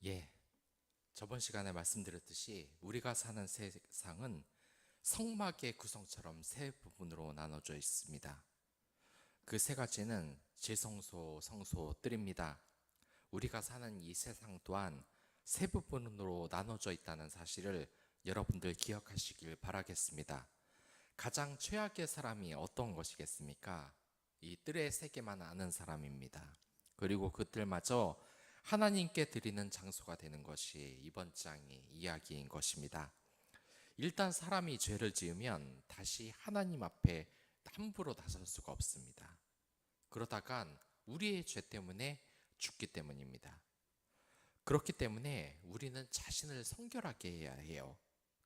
예, 저번 시간에 말씀드렸듯이 우리가 사는 세상은 성막의 구성처럼 세 부분으로 나눠져 있습니다. 그 세 가지는 지성소, 성소, 뜰입니다. 우리가 사는 이 세상 또한 세 부분으로 나눠져 있다는 사실을 여러분들 기억하시길 바라겠습니다. 가장 최악의 사람이 어떤 것이겠습니까? 이 뜰의 세계만 아는 사람입니다. 그리고 그 뜰마저 하나님께 드리는 장소가 되는 것이 이번 장의 이야기인 것입니다. 일단 사람이 죄를 지으면 다시 하나님 앞에 함부로 나설 수가 없습니다. 그러다간 우리의 죄 때문에 죽기 때문입니다. 그렇기 때문에 우리는 자신을 성결하게 해야 해요.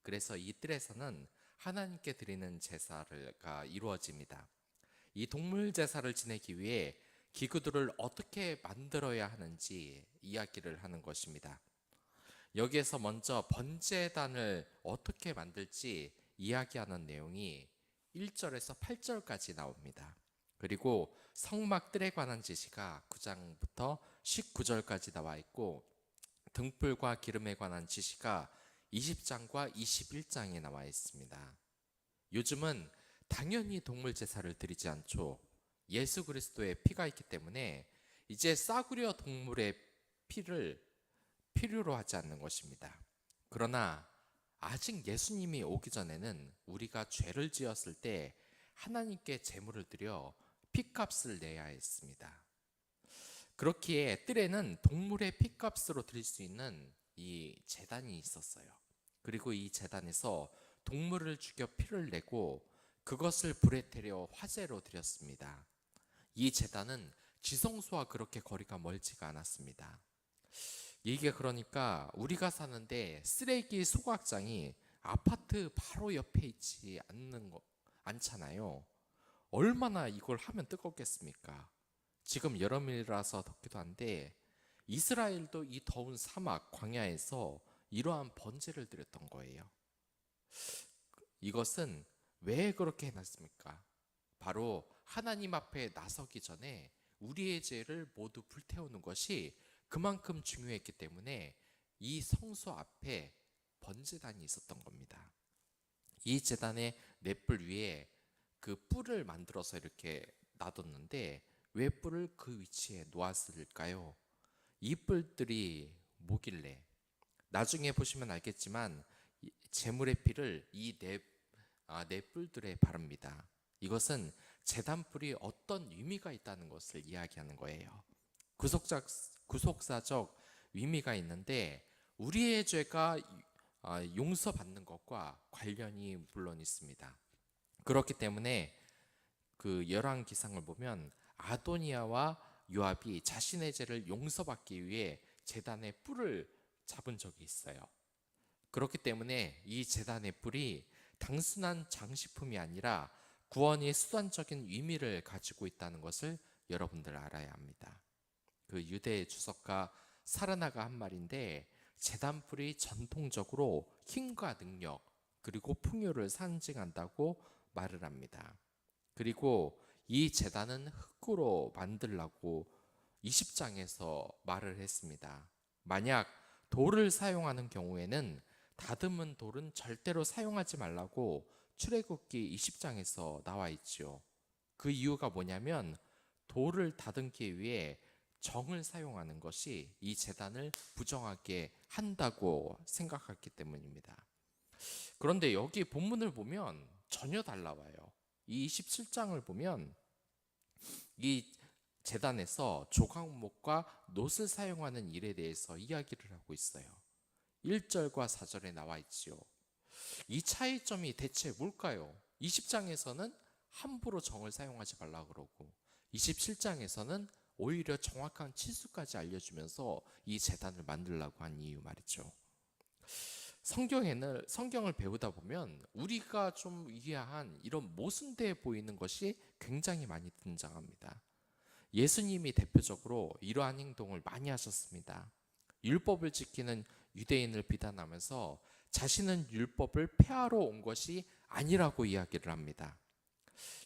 그래서 이 뜰에서는 하나님께 드리는 제사가 이루어집니다. 이 동물 제사를 지내기 위해 기구들을 어떻게 만들어야 하는지 이야기를 하는 것입니다. 여기에서 먼저 번제단을 어떻게 만들지 이야기하는 내용이 1절에서 8절까지 나옵니다. 그리고 성막뜰에 관한 지시가 9장부터 19절까지 나와 있고 등불과 기름에 관한 지시가 20장과 21장에 나와 있습니다. 요즘은 당연히 동물 제사를 드리지 않죠. 예수 그리스도의 피가 있기 때문에 이제 싸구려 동물의 피를 필요로 하지 않는 것입니다. 그러나 아직 예수님이 오기 전에는 우리가 죄를 지었을 때 하나님께 제물을 드려 피값을 내야 했습니다. 그렇기에 뜰에는 동물의 피값으로 드릴 수 있는 이 제단이 있었어요. 그리고 이 제단에서 동물을 죽여 피를 내고 그것을 불에 태려 화제로 드렸습니다. 이 제단은 지성소와 그렇게 거리가 멀지가 않았습니다. 이게 그러니까 우리가 사는데 쓰레기 소각장이 아파트 바로 옆에 있지 않잖아요. 얼마나 이걸 하면 뜨겁겠습니까? 지금 여름이라서 덥기도 한데 이스라엘도 이 더운 사막 광야에서 이러한 번제를 드렸던 거예요. 이것은 왜 그렇게 해놨습니까? 바로 하나님 앞에 나서기 전에 우리의 죄를 모두 불태우는 것이 그만큼 중요했기 때문에 이 성소 앞에 번제단이 있었던 겁니다. 이 제단의 넷불 위에 그 뿔을 만들어서 이렇게 놔뒀는데 왜 뿔을 그 위치에 놓았을까요? 이 뿔들이 뭐길래? 나중에 보시면 알겠지만 제물의 피를 이 네 뿔들에 바릅니다. 이것은 제단 뿔이 어떤 의미가 있다는 것을 이야기하는 거예요. 구속사적 의미가 있는데 우리의 죄가 용서받는 것과 관련이 물론 있습니다. 그렇기 때문에 그 열왕기상을 보면 아도니아와 요압이 자신의 죄를 용서받기 위해 제단의 뿔을 잡은 적이 있어요. 그렇기 때문에 이 제단의 뿔이 단순한 장식품이 아니라 구원의 수단적인 의미를 가지고 있다는 것을 여러분들 알아야 합니다. 그 유대 주석가 사르나가 한 말인데 제단뿔이 전통적으로 힘과 능력 그리고 풍요를 상징한다고 말을 합니다. 그리고 이 제단은 흙으로 만들라고 20장에서 말을 했습니다. 만약 돌을 사용하는 경우에는 다듬은 돌은 절대로 사용하지 말라고 출애굽기 20장에서 나와 있죠. 그 이유가 뭐냐면 돌을 다듬기 위해 정을 사용하는 것이 이 제단을 부정하게 한다고 생각했기 때문입니다. 그런데 여기 본문을 보면 전혀 달라와요. 이 27장을 보면 이 제단에서 조각목과 놋을 사용하는 일에 대해서 이야기를 하고 있어요. 1절과 4절에 나와 있지요. 이 차이점이 대체 뭘까요? 20장에서는 함부로 정을 사용하지 말라 그러고 27장에서는 오히려 정확한 치수까지 알려주면서 이 제단을 만들라고 한 이유 말이죠. 성경을 배우다 보면 우리가 좀 이해한 이런 모순되어 보이는 것이 굉장히 많이 등장합니다. 예수님이 대표적으로 이러한 행동을 많이 하셨습니다. 율법을 지키는 유대인을 비난하면서 자신은 율법을 폐하러 온 것이 아니라고 이야기를 합니다.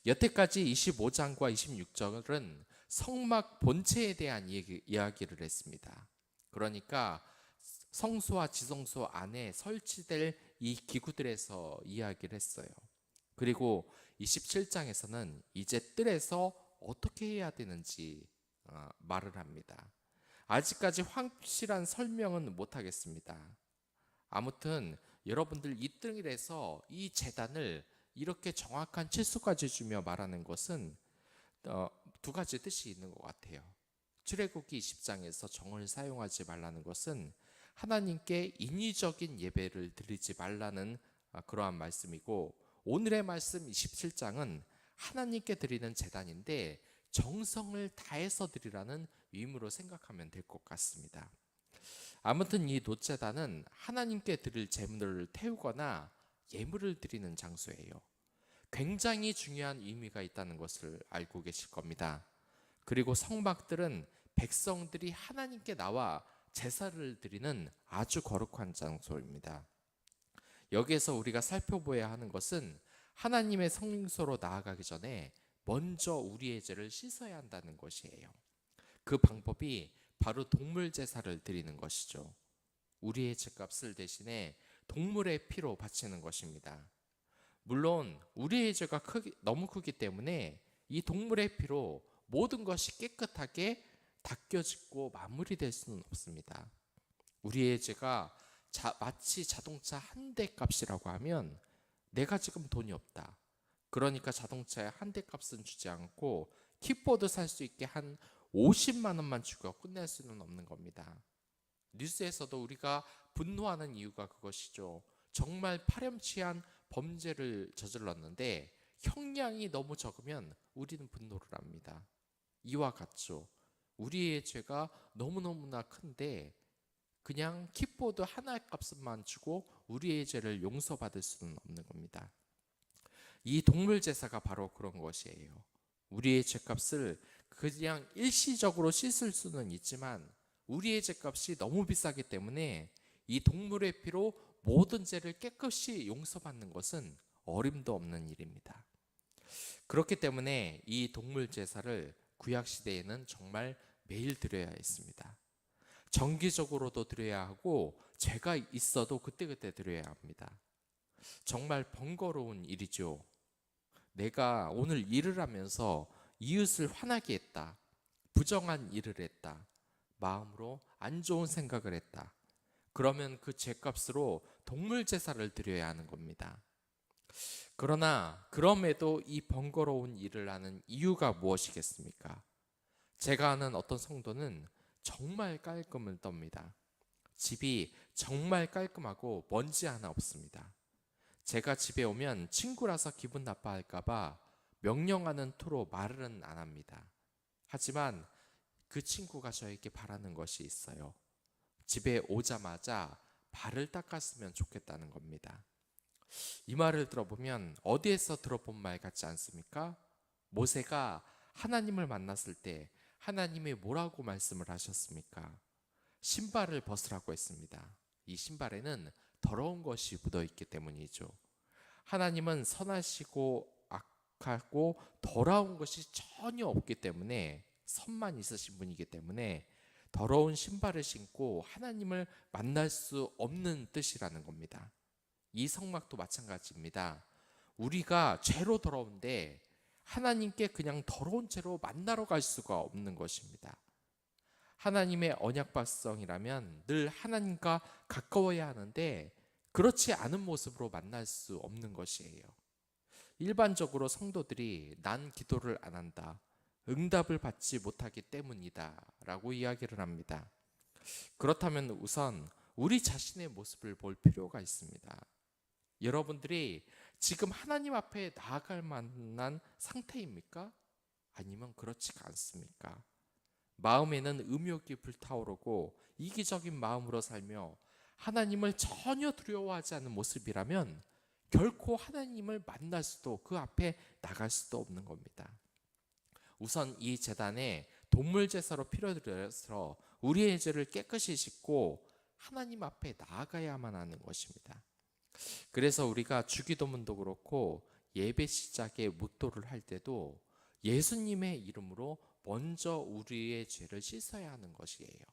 여태까지 25장과 26절은 성막 본체에 대한 이야기를 했습니다. 그러니까 성소와 지성소 안에 설치될 이 기구들에서 이야기를 했어요. 그리고 27장에서는 이제 뜰에서 어떻게 해야 되는지 말을 합니다. 아직까지 확실한 설명은 못하겠습니다. 아무튼 여러분들 이 뜰에서 이 제단을 이렇게 정확한 치수까지 주며 말하는 것은 두 가지 뜻이 있는 것 같아요. 출애굽기 20장에서 정을 사용하지 말라는 것은 하나님께 인위적인 예배를 드리지 말라는 그러한 말씀이고, 오늘의 말씀 27장은 하나님께 드리는 제단인데 정성을 다해서 드리라는 의미로 생각하면 될 것 같습니다. 아무튼 이 놋제단은 하나님께 드릴 제물을 태우거나 예물을 드리는 장소예요. 굉장히 중요한 의미가 있다는 것을 알고 계실 겁니다. 그리고 성막들은 백성들이 하나님께 나와 제사를 드리는 아주 거룩한 장소입니다. 여기에서 우리가 살펴봐야 하는 것은 하나님의 성소로 나아가기 전에 먼저 우리의 죄를 씻어야 한다는 것이에요. 그 방법이 바로 동물 제사를 드리는 것이죠. 우리의 죄값을 대신에 동물의 피로 바치는 것입니다. 물론 우리의 죄가 너무 크기 때문에 이 동물의 피로 모든 것이 깨끗하게 닦여지고 마무리될 수는 없습니다. 우리의 죄가 마치 자동차 한 대 값이라고 하면 내가 지금 돈이 없다. 그러니까 자동차의 한 대 값은 주지 않고 킥보드 살 수 있게 한 50만 원만 주고 끝낼 수는 없는 겁니다. 뉴스에서도 우리가 분노하는 이유가 그것이죠. 정말 파렴치한 범죄를 저질렀는데 형량이 너무 적으면 우리는 분노를 합니다. 이와 같죠. 우리의 죄가 너무너무나 큰데 그냥 킥보드 하나의 값만 주고 우리의 죄를 용서받을 수는 없는 겁니다. 이 동물 제사가 바로 그런 것이에요. 우리의 죄값을 그냥 일시적으로 씻을 수는 있지만 우리의 죄값이 너무 비싸기 때문에 이 동물의 피로 모든 죄를 깨끗이 용서받는 것은 어림도 없는 일입니다. 그렇기 때문에 이 동물 제사를 구약 시대에는 정말 매일 드려야 했습니다. 정기적으로도 드려야 하고 죄가 있어도 그때그때 드려야 합니다. 정말 번거로운 일이죠. 내가 오늘 일을 하면서 이웃을 화나게 했다. 부정한 일을 했다. 마음으로 안 좋은 생각을 했다. 그러면 그 죄값으로 동물 제사를 드려야 하는 겁니다. 그러나 그럼에도 이 번거로운 일을 하는 이유가 무엇이겠습니까? 제가 아는 어떤 성도는 정말 깔끔을 떱니다. 집이 정말 깔끔하고 먼지 하나 없습니다. 제가 집에 오면 친구라서 기분 나빠할까봐 명령하는 투로 말은 안 합니다. 하지만 그 친구가 저에게 바라는 것이 있어요. 집에 오자마자 발을 닦았으면 좋겠다는 겁니다. 이 말을 들어보면 어디에서 들어본 말 같지 않습니까? 모세가 하나님을 만났을 때 하나님이 뭐라고 말씀을 하셨습니까? 신발을 벗으라고 했습니다. 이 신발에는 더러운 것이 묻어있기 때문이죠. 하나님은 선하시고 악하고 더러운 것이 전혀 없기 때문에 선만 있으신 분이기 때문에 더러운 신발을 신고 하나님을 만날 수 없는 뜻이라는 겁니다. 이 성막도 마찬가지입니다. 우리가 죄로 더러운데 하나님께 그냥 더러운 죄로 만나러 갈 수가 없는 것입니다. 하나님의 언약 백성이라면 늘 하나님과 가까워야 하는데 그렇지 않은 모습으로 만날 수 없는 것이에요. 일반적으로 성도들이 난 기도를 안 한다, 응답을 받지 못하기 때문이다 라고 이야기를 합니다. 그렇다면 우선 우리 자신의 모습을 볼 필요가 있습니다. 여러분들이 지금 하나님 앞에 나아갈 만한 상태입니까? 아니면 그렇지가 않습니까? 마음에는 음욕이 불타오르고 이기적인 마음으로 살며 하나님을 전혀 두려워하지 않는 모습이라면 결코 하나님을 만날 수도 그 앞에 나갈 수도 없는 겁니다. 우선 이 제단에 동물 제사로 피려들여서 우리의 죄를 깨끗이 씻고 하나님 앞에 나아가야만 하는 것입니다. 그래서 우리가 주기도문도 그렇고 예배 시작에 묵도를 할 때도 예수님의 이름으로 먼저 우리의 죄를 씻어야 하는 것이에요.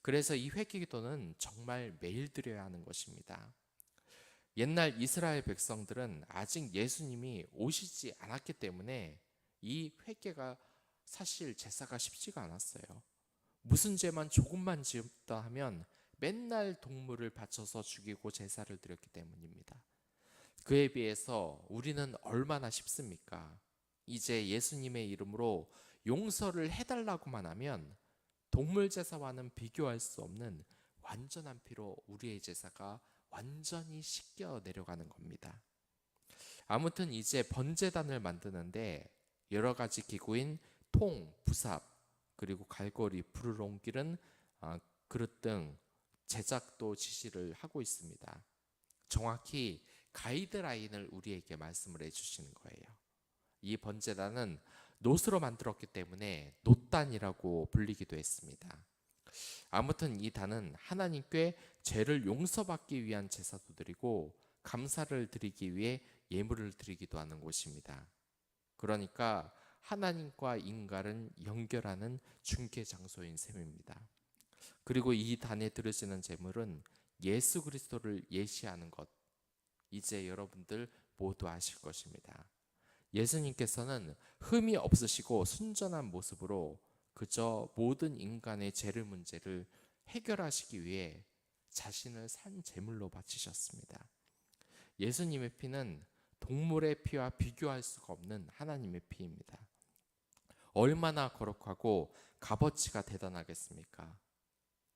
그래서 이 회개기도는 정말 매일 드려야 하는 것입니다. 옛날 이스라엘 백성들은 아직 예수님이 오시지 않았기 때문에 이 회개가 사실 제사가 쉽지가 않았어요. 무슨 죄만 조금만 지었다 하면 맨날 동물을 바쳐서 죽이고 제사를 드렸기 때문입니다. 그에 비해서 우리는 얼마나 쉽습니까? 이제 예수님의 이름으로 용서를 해달라고만 하면 동물 제사와는 비교할 수 없는 완전한 피로 우리의 제사가 완전히 씻겨 내려가는 겁니다. 아무튼 이제 번제단을 만드는데 여러 가지 기구인 통, 부삽, 그리고 갈고리, 불을 옮기는 그릇 등 제작도 지시를 하고 있습니다. 정확히 가이드라인을 우리에게 말씀을 해주시는 거예요. 이 번제단은 놋으로 만들었기 때문에 놋단이라고 불리기도 했습니다. 아무튼 이 단은 하나님께 죄를 용서받기 위한 제사도 드리고 감사를 드리기 위해 예물을 드리기도 하는 곳입니다. 그러니까 하나님과 인간을 연결하는 중개 장소인 셈입니다. 그리고 이 단에 드려지는 제물은 예수 그리스도를 예시하는 것, 이제 여러분들 모두 아실 것입니다. 예수님께서는 흠이 없으시고 순전한 모습으로 그저 모든 인간의 죄를 문제를 해결하시기 위해 자신을 산 제물로 바치셨습니다. 예수님의 피는 동물의 피와 비교할 수가 없는 하나님의 피입니다. 얼마나 거룩하고 값어치가 대단하겠습니까?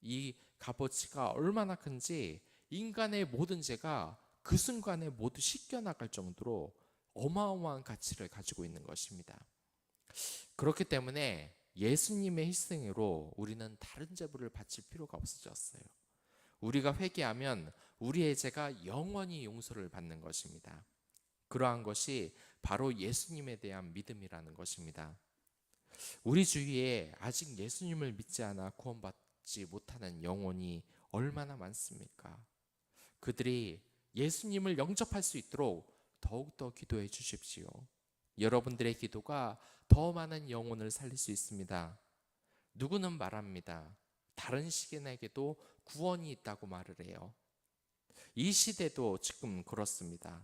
이 값어치가 얼마나 큰지 인간의 모든 죄가 그 순간에 모두 씻겨나갈 정도로 어마어마한 가치를 가지고 있는 것입니다. 그렇기 때문에 예수님의 희생으로 우리는 다른 제물을 바칠 필요가 없어졌어요. 우리가 회개하면 우리의 죄가 영원히 용서를 받는 것입니다. 그러한 것이 바로 예수님에 대한 믿음이라는 것입니다. 우리 주위에 아직 예수님을 믿지 않아 구원받지 못하는 영혼이 얼마나 많습니까? 그들이 예수님을 영접할 수 있도록 더욱더 기도해 주십시오. 여러분들의 기도가 더 많은 영혼을 살릴 수 있습니다. 누구는 말합니다. 다른 시인에게도 구원이 있다고 말을 해요. 이 시대도 지금 그렇습니다.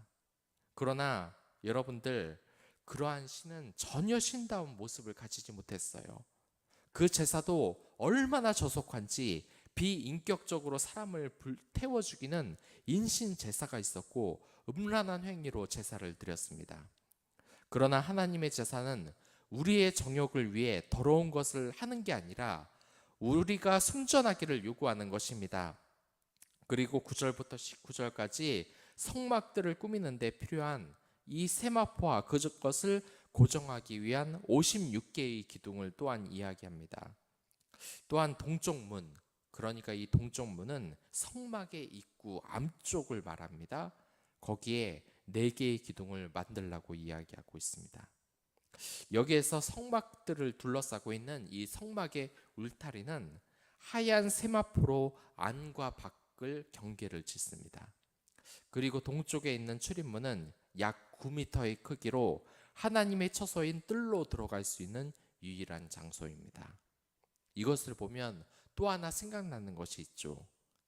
그러나 여러분들, 그러한 신은 전혀 신다운 모습을 가지지 못했어요. 그 제사도 얼마나 저속한지 비인격적으로 사람을 불태워 죽이는 인신 제사가 있었고 음란한 행위로 제사를 드렸습니다. 그러나 하나님의 제사는 우리의 정욕을 위해 더러운 것을 하는 게 아니라 우리가 순전하기를 요구하는 것입니다. 그리고 9절부터 19절까지 성막들을 꾸미는 데 필요한 이 세마포와 그것을 고정하기 위한 56개의 기둥을 또한 이야기합니다. 또한 동쪽 문, 그러니까 이 동쪽 문은 성막의 입구 앞쪽을 말합니다. 거기에 4개의 기둥을 만들라고 이야기하고 있습니다. 여기에서 성막들을 둘러싸고 있는 이 성막의 울타리는 하얀 세마포로 안과 밖을 경계를 짓습니다. 그리고 동쪽에 있는 출입문은 약 9m의 크기로 하나님의 처소인 뜰로 들어갈 수 있는 유일한 장소입니다. 이것을 보면 또 하나 생각나는 것이 있죠.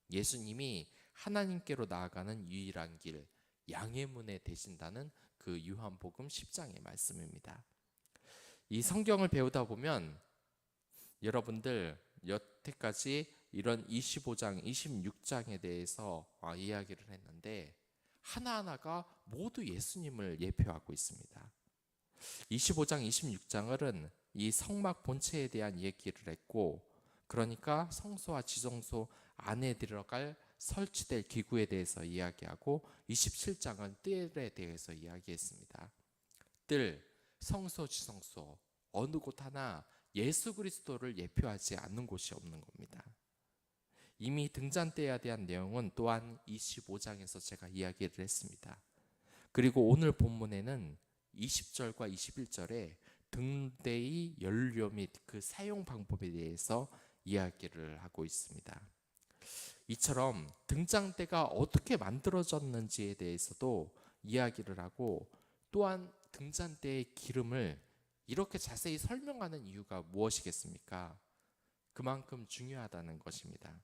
예수님이 하나님께로 나아가는 유일한 길, 양의 문에 되신다는 그 요한복음 10장의 말씀입니다. 이 성경을 배우다 보면 여러분들 여태까지 이런 25장, 26장에 대해서 이야기를 했는데 하나하나가 모두 예수님을 예표하고 있습니다. 25장, 26장은 이 성막 본체에 대한 얘기를 했고, 그러니까 성소와 지성소 안에 들어갈 설치될 기구에 대해서 이야기하고, 27장은 뜰에 대해서 이야기했습니다. 뜰, 성소, 지성소 어느 곳 하나 예수 그리스도를 예표하지 않는 곳이 없는 겁니다. 이미 등잔대에 대한 내용은 또한 25장에서 제가 이야기를 했습니다. 그리고 오늘 본문에는 20절과 21절에 등대의 연료 및 그 사용 방법에 대해서 이야기를 하고 있습니다. 이처럼 등잔대가 어떻게 만들어졌는지에 대해서도 이야기를 하고, 또한 등잔대의 기름을 이렇게 자세히 설명하는 이유가 무엇이겠습니까? 그만큼 중요하다는 것입니다.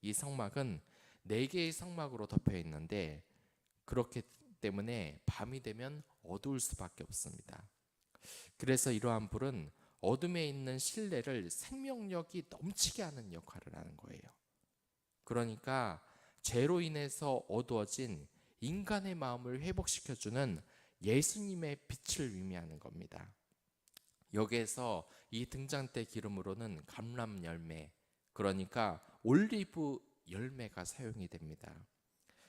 이 성막은 4개의 성막으로 덮여 있는데 그렇기 때문에 밤이 되면 어두울 수밖에 없습니다. 그래서 이러한 불은 어둠에 있는 실내를 생명력이 넘치게 하는 역할을 하는 거예요. 그러니까 죄로 인해서 어두워진 인간의 마음을 회복시켜주는 예수님의 빛을 의미하는 겁니다. 여기에서 이 등잔대 기름으로는 감람 열매, 그러니까 올리브 열매가 사용이 됩니다.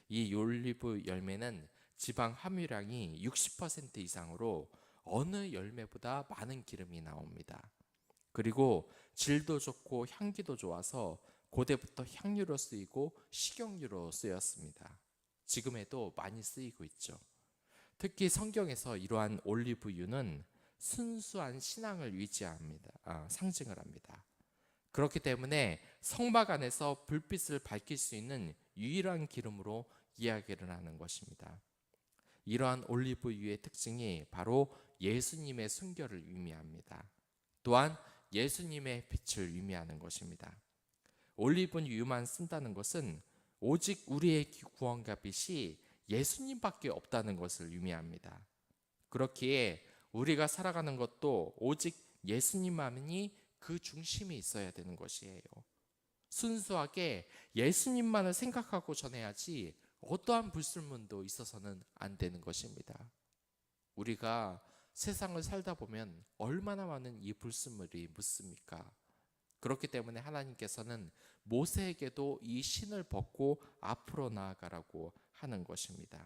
이 올리브 열매는 지방 함유량이 60% 이상으로 어느 열매보다 많은 기름이 나옵니다. 그리고 질도 좋고 향기도 좋아서 고대부터 향유로 쓰이고 식용유로 쓰였습니다. 지금에도 많이 쓰이고 있죠. 특히 성경에서 이러한 올리브유는 순수한 신앙을 상징을 합니다. 그렇기 때문에 성막 안에서 불빛을 밝힐 수 있는 유일한 기름으로 이야기를 하는 것입니다. 이러한 올리브유의 특징이 바로 예수님의 순결을 의미합니다. 또한 예수님의 빛을 의미하는 것입니다. 올리브유만 쓴다는 것은 오직 우리의 구원과 빛이 예수님밖에 없다는 것을 의미합니다. 그렇기에 우리가 살아가는 것도 오직 예수님만이 그 중심에 있어야 되는 것이에요. 순수하게 예수님만을 생각하고 전해야지 어떠한 불순물도 있어서는 안 되는 것입니다. 우리가 세상을 살다 보면 얼마나 많은 이 불순물이 묻습니까? 그렇기 때문에 하나님께서는 모세에게도 이 신을 벗고 앞으로 나아가라고 하는 것입니다.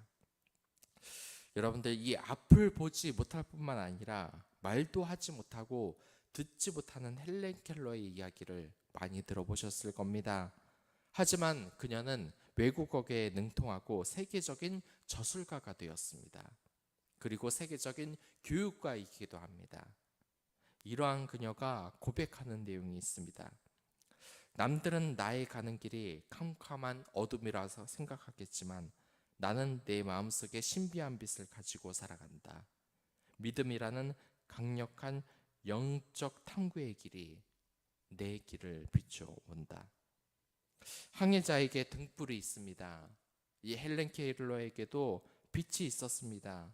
여러분들, 이 앞을 보지 못할 뿐만 아니라 말도 하지 못하고 듣지 못하는 헬렌 켈러의 이야기를 많이 들어보셨을 겁니다. 하지만 그녀는 외국어에 능통하고 세계적인 저술가가 되었습니다. 그리고 세계적인 교육가이기도 합니다. 이러한 그녀가 고백하는 내용이 있습니다. 남들은 나의 가는 길이 캄캄한 어둠이라서 생각하겠지만 나는 내 마음속에 신비한 빛을 가지고 살아간다. 믿음이라는 강력한 영적 탐구의 길이 내 길을 비춰온다. 항해자에게 등불이 있습니다. 이 헬렌 켈러에게도 빛이 있었습니다.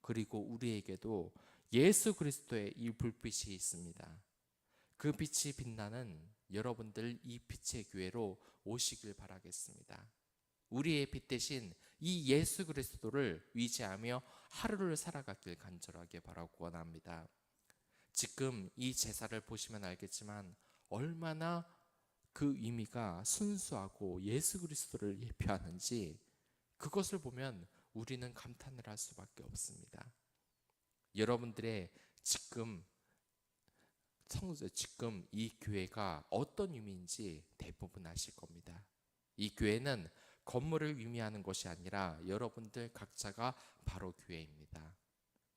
그리고 우리에게도 예수 그리스도의 이 불빛이 있습니다. 그 빛이 빛나는 여러분들, 이 빛의 교회로 오시길 바라겠습니다. 우리의 빛 대신 이 예수 그리스도를 의지하며 하루를 살아가길 간절하게 바라고 원합니다. 지금 이 제사를 보시면 알겠지만 얼마나 그 의미가 순수하고 예수 그리스도를 예표하는지 그것을 보면 우리는 감탄을 할 수밖에 없습니다. 여러분들의 지금 이 교회가 어떤 의미인지 대부분 아실 겁니다. 이 교회는 건물을 의미하는 것이 아니라 여러분들 각자가 바로 교회입니다.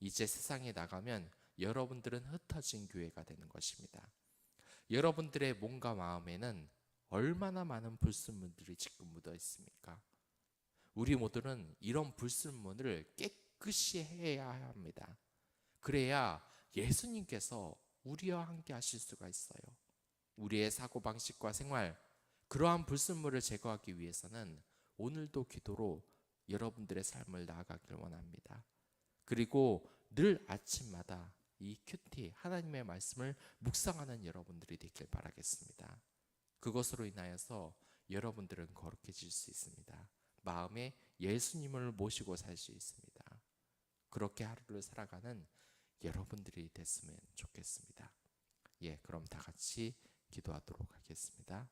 이제 세상에 나가면 여러분들은 흩어진 교회가 되는 것입니다. 여러분들의 몸과 마음에는 얼마나 많은 불순물들이 지금 묻어 있습니까? 우리 모두는 이런 불순물을 깨끗이 해야 합니다. 그래야 예수님께서 우리와 함께 하실 수가 있어요. 우리의 사고방식과 생활, 그러한 불순물을 제거하기 위해서는 오늘도 기도로 여러분들의 삶을 나아가길 원합니다. 그리고 늘 아침마다 이 큐티 하나님의 말씀을 묵상하는 여러분들이 되길 바라겠습니다. 그것으로 인하여서 여러분들은 거룩해질 수 있습니다. 마음에 예수님을 모시고 살 수 있습니다. 그렇게 하루를 살아가는 여러분들이 됐으면 좋겠습니다. 그럼 다 같이 기도하도록 하겠습니다.